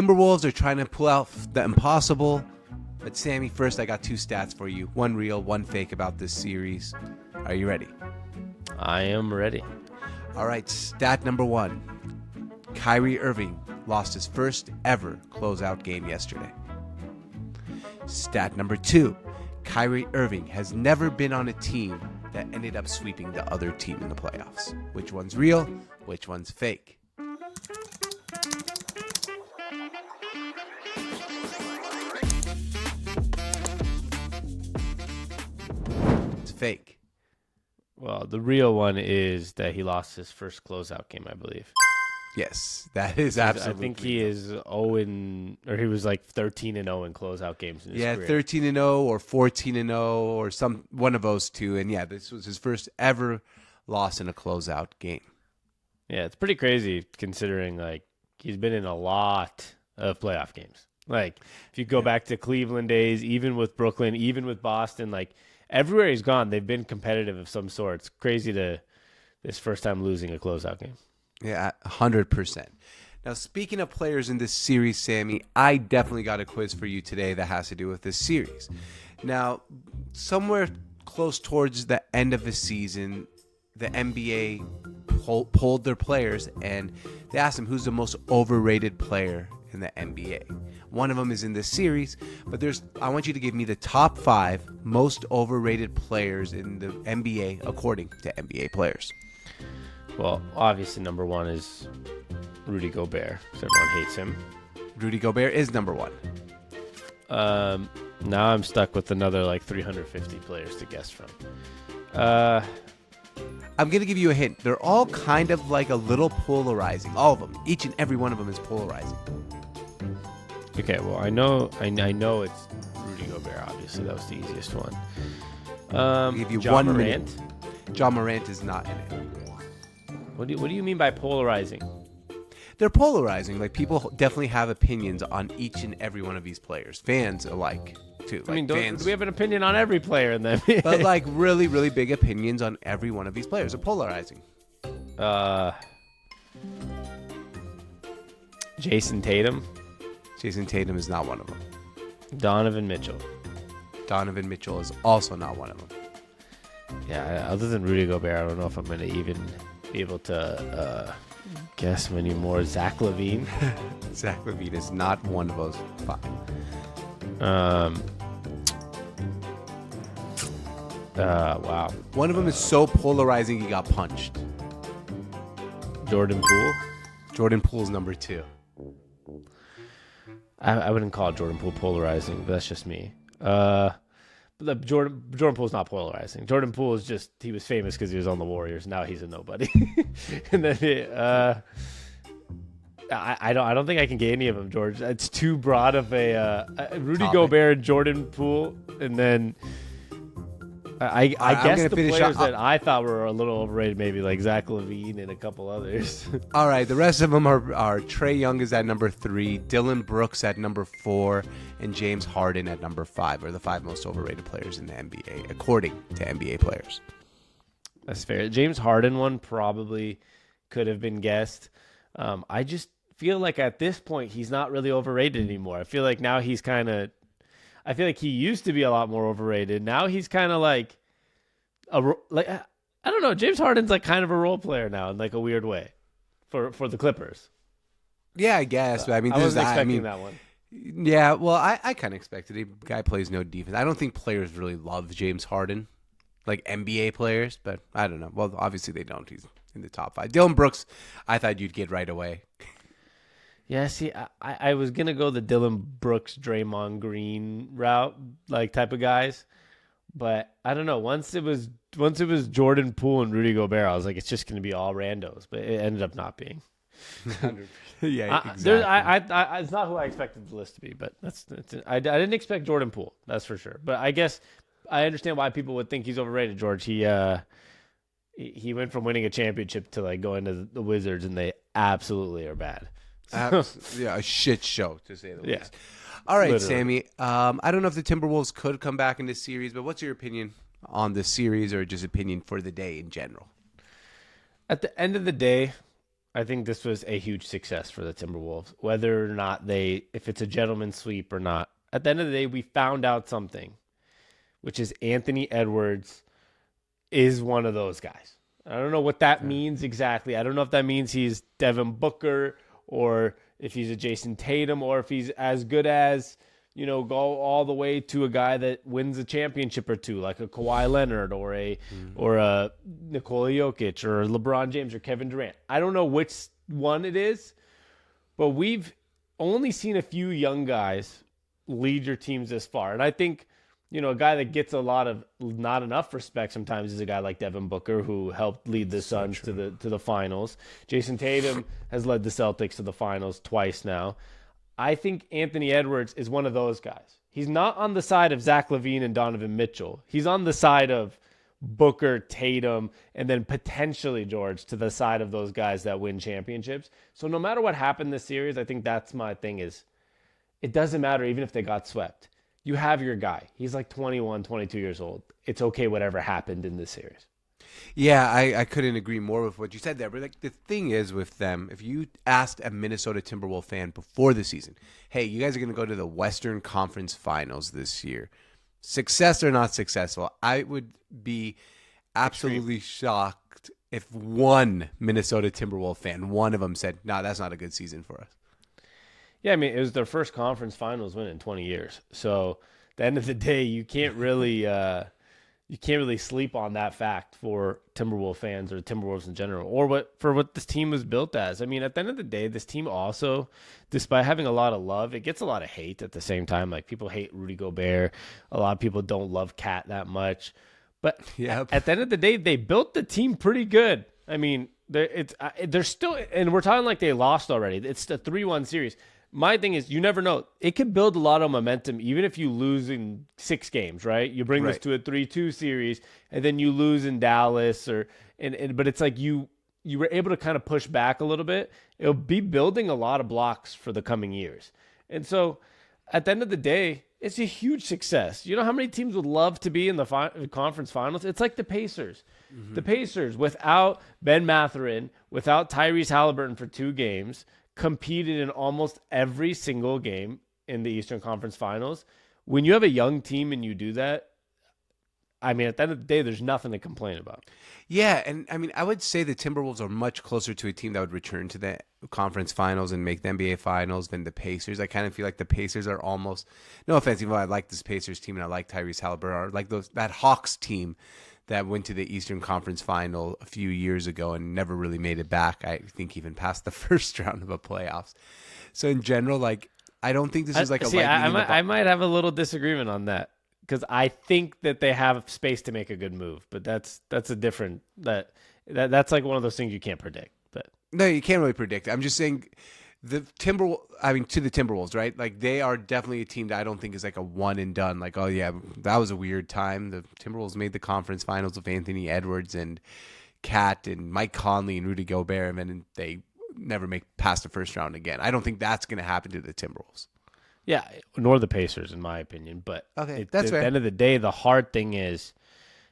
Timberwolves are trying to pull out the impossible. But Sammy, first I got 2 stats for you. One real, one fake about this series. Are you ready? I am ready. All right, stat number 1. Kyrie Irving lost his first ever closeout game yesterday. Stat number 2. Kyrie Irving has never been on a team that ended up sweeping the other team in the playoffs. Which one's real? Which one's fake? It's fake. Well, the real one is that he lost his first closeout game, I believe. Yes, that is absolutely. I think he is 0 or he was like 13-0 in closeout games in his career. 13-0 or 14-0 or one of those two. And yeah, this was his first ever loss in a closeout game. Yeah, it's pretty crazy considering like he's been in a lot of playoff games. Like if you go back to Cleveland days, even with Brooklyn, even with Boston, like everywhere he's gone, they've been competitive of some sort. It's crazy to this first time losing a closeout game. Yeah, 100%. Now, speaking of players in this series, Sammy, I definitely got a quiz for you today that has to do with this series. Now, somewhere close towards the end of the season, the NBA polled their players, and they asked them who's the most overrated player in the NBA. One of them is in this series, but I want you to give me the top 5 most overrated players in the NBA according to NBA players. Well, obviously number 1 is Rudy Gobert, because everyone hates him. Rudy Gobert is number 1. Now I'm stuck with another like 350 players to guess from. I'm going to give you a hint. They're all kind of like a little polarizing. All of them. Each and every one of them is polarizing. Okay, well, I know it's Rudy Gobert, obviously. That was the easiest one. I'll give you John 1 Morant? minute. John Morant is not in it. What do you mean by polarizing? They're polarizing. Like, people definitely have opinions on each and every one of these players. Fans alike, too. I mean, fans, we have an opinion on every player in the NBA. but like really, really big opinions on every one of these players. They're polarizing. Jason Tatum. Jason Tatum is not one of them. Donovan Mitchell. Donovan Mitchell is also not one of them. Yeah, other than Rudy Gobert, I don't know if I'm going to even be able to guess many more. Zach LaVine. Zach LaVine is not one of those 5. Wow. One of them is so polarizing he got punched. Jordan Poole. Jordan Poole's number 2. I wouldn't call Jordan Poole polarizing, but that's just me. But Jordan Poole's not polarizing. Jordan Poole is just, he was famous because he was on the Warriors. Now he's a nobody. And then I don't think I can get any of them, George. It's too broad of a Rudy Gobert, Jordan Poole, and then I guess the players that I thought were a little overrated, maybe like Zach LaVine and a couple others. All right, the rest of them are Trae Young is at number 3, Dylan Brooks at number 4, and James Harden at number 5 are the 5 most overrated players in the NBA, according to NBA players. That's fair. James Harden one probably could have been guessed. I just feel like at this point he's not really overrated anymore. I feel like now he's kind of. I feel like he used to be a lot more overrated. Now he's kind of like I don't know. James Harden's like kind of a role player now in like a weird way for the Clippers. Yeah, I guess. But I mean, I wasn't expecting that one. Yeah, well, I kind of expected it. Guy plays no defense. I don't think players really love James Harden, like NBA players. But I don't know. Well, obviously they don't. He's in the top 5. Dylan Brooks, I thought you'd get right away. Yeah, see, I was gonna go the Dylan Brooks, Draymond Green route, like type of guys, but I don't know. Once it was Jordan Poole and Rudy Gobert, I was like, it's just gonna be all randos, but it ended up not being. Yeah, exactly. It's not who I expected the list to be, but I didn't expect Jordan Poole, that's for sure. But I guess I understand why people would think he's overrated. George, he went from winning a championship to like going to the Wizards, and they absolutely are bad. Yeah, a shit show, to say the least. All right, literally. Sammy. I don't know if the Timberwolves could come back in this series, but what's your opinion on this series, or just opinion for the day in general? At the end of the day, I think this was a huge success for the Timberwolves. Whether or not if it's a gentleman's sweep or not, at the end of the day, we found out something, which is Anthony Edwards is one of those guys. I don't know what that means exactly. I don't know if that means he's Devin Booker or if he's a Jason Tatum or if he's as good as, go all the way to a guy that wins a championship or two, like a Kawhi Leonard or a Nikola Jokic or LeBron James or Kevin Durant. I don't know which one it is, but we've only seen a few young guys lead your teams this far. And I think, a guy that gets a lot of not enough respect sometimes is a guy like Devin Booker, who helped lead the Suns to the finals. Jason Tatum has led the Celtics to the finals twice now. I think Anthony Edwards is one of those guys. He's not on the side of Zach LaVine and Donovan Mitchell. He's on the side of Booker, Tatum, and then potentially George to the side of those guys that win championships. So no matter what happened this series, I think that's my thing is it doesn't matter even if they got swept. You have your guy. He's like 21, 22 years old. It's okay whatever happened in this series. Yeah, I couldn't agree more with what you said there. But like the thing is with them, if you asked a Minnesota Timberwolves fan before the season, hey, you guys are going to go to the Western Conference Finals this year, success or not successful, I would be absolutely shocked if one Minnesota Timberwolves fan, one of them said, no, that's not a good season for us. Yeah, I mean, it was their first conference finals win in 20 years. So at the end of the day, you can't really sleep on that fact for Timberwolves fans or Timberwolves in general, or what this team was built as. I mean, at the end of the day, this team also, despite having a lot of love, it gets a lot of hate at the same time. Like, people hate Rudy Gobert. A lot of people don't love Cat that much. But at the end of the day, they built the team pretty good. I mean, they're still, and we're talking like they lost already. It's the 3-1 series. My thing is, you never know. It can build a lot of momentum, even if you lose in 6 games, right? You bring this to a 3-2 series, and then you lose in Dallas, but it's like you were able to kind of push back a little bit. It'll be building a lot of blocks for the coming years. And so, at the end of the day, it's a huge success. You know how many teams would love to be in the conference finals? It's like the Pacers. Mm-hmm. The Pacers, without Ben Mathurin, without Tyrese Halliburton for 2 games, competed in almost every single game in the Eastern Conference Finals. When you have a young team and you do that, I mean, at the end of the day, there's nothing to complain about. Yeah, and I mean, I would say the Timberwolves are much closer to a team that would return to the conference finals and make the NBA finals than the Pacers. I kind of feel like the Pacers are almost, no offense, even though I like this Pacers team and I like Tyrese Halliburton, or like that Hawks team that went to the Eastern Conference Final a few years ago and never really made it back. I think even past the first round of a playoffs. So in general, like, I don't think this is like I might have a little disagreement on that, because I think that they have space to make a good move, but that's a different that's like one of those things you can't predict. But no, you can't really predict. I'm just saying to the Timberwolves, right? Like, they are definitely a team that I don't think is like a one and done. Like, oh yeah, that was a weird time. The Timberwolves made the conference finals with Anthony Edwards and Cat and Mike Conley and Rudy Gobert, and then they never make past the first round again. I don't think that's going to happen to the Timberwolves. Yeah, nor the Pacers, in my opinion. But okay, that's fair. At the end of the day, the hard thing is,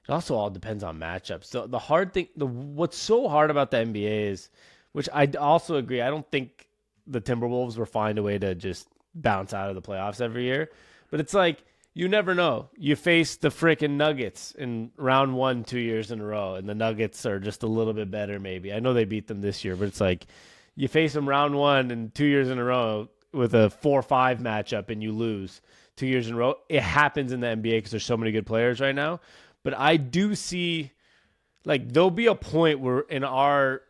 it also all depends on matchups. So the hard thing, what's so hard about the NBA is, which I also agree, I don't think the Timberwolves will find a way to just bounce out of the playoffs every year. But it's like, you never know. You face the freaking Nuggets in round 1 2 years in a row, and the Nuggets are just a little bit better maybe. I know they beat them this year, but it's like, you face them round 1 and 2 years in a row with a 4-5 matchup and you lose 2 years in a row. It happens in the NBA because there's so many good players right now. But I do see, like, there'll be a point where in our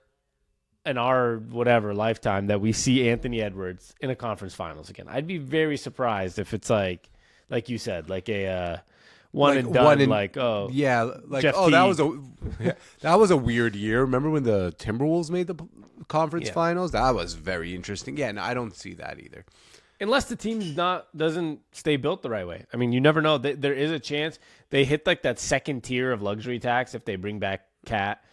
whatever lifetime that we see Anthony Edwards in a conference finals again. I'd be very surprised if it's like you said, like a one and done. Yeah, like, Jeff that was a weird year. Remember when the Timberwolves made the conference finals? That was very interesting. Yeah, no, I don't see that either. Unless the team doesn't stay built the right way. I mean, you never know. There is a chance they hit like that second tier of luxury tax if they bring back Cat.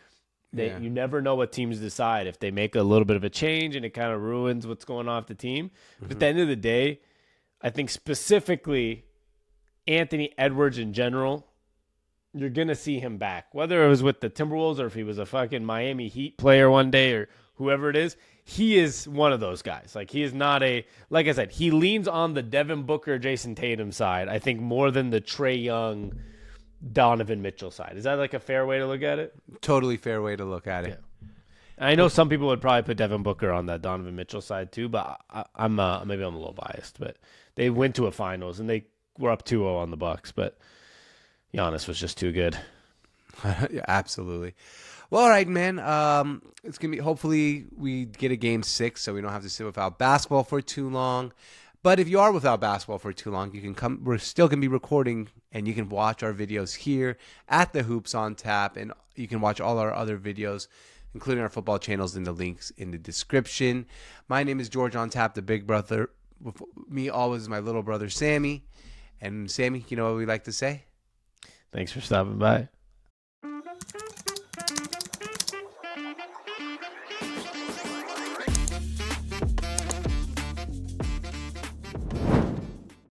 You never know what teams decide. If they make a little bit of a change and it kind of ruins what's going on with the team. But at the end of the day, I think specifically Anthony Edwards in general, you're going to see him back. Whether it was with the Timberwolves or if he was a fucking Miami Heat player one day or whoever it is, he is one of those guys. Like, he is not like I said, he leans on the Devin Booker, Jason Tatum side, I think, more than the Trae Young, Donovan Mitchell side. Is that like a fair way to look at it? Totally fair way to look at it. Yeah. I know some people would probably put Devin Booker on that Donovan Mitchell side too, but I'm maybe I'm a little biased. But they went to a finals and they were up 2-0 on the Bucks, but Giannis was just too good. Yeah, absolutely. Well, all right, man. It's gonna be. Hopefully, we get a game 6, so we don't have to sit without basketball for too long. But if you are without basketball for too long, you can come. We're still gonna be recording, and you can watch our videos here at the Hoops on Tap, and you can watch all our other videos, including our football channels, in the links in the description. My name is George on Tap, the big brother. With me always is my little brother Sammy. And Sammy, you know what we like to say? Thanks for stopping by.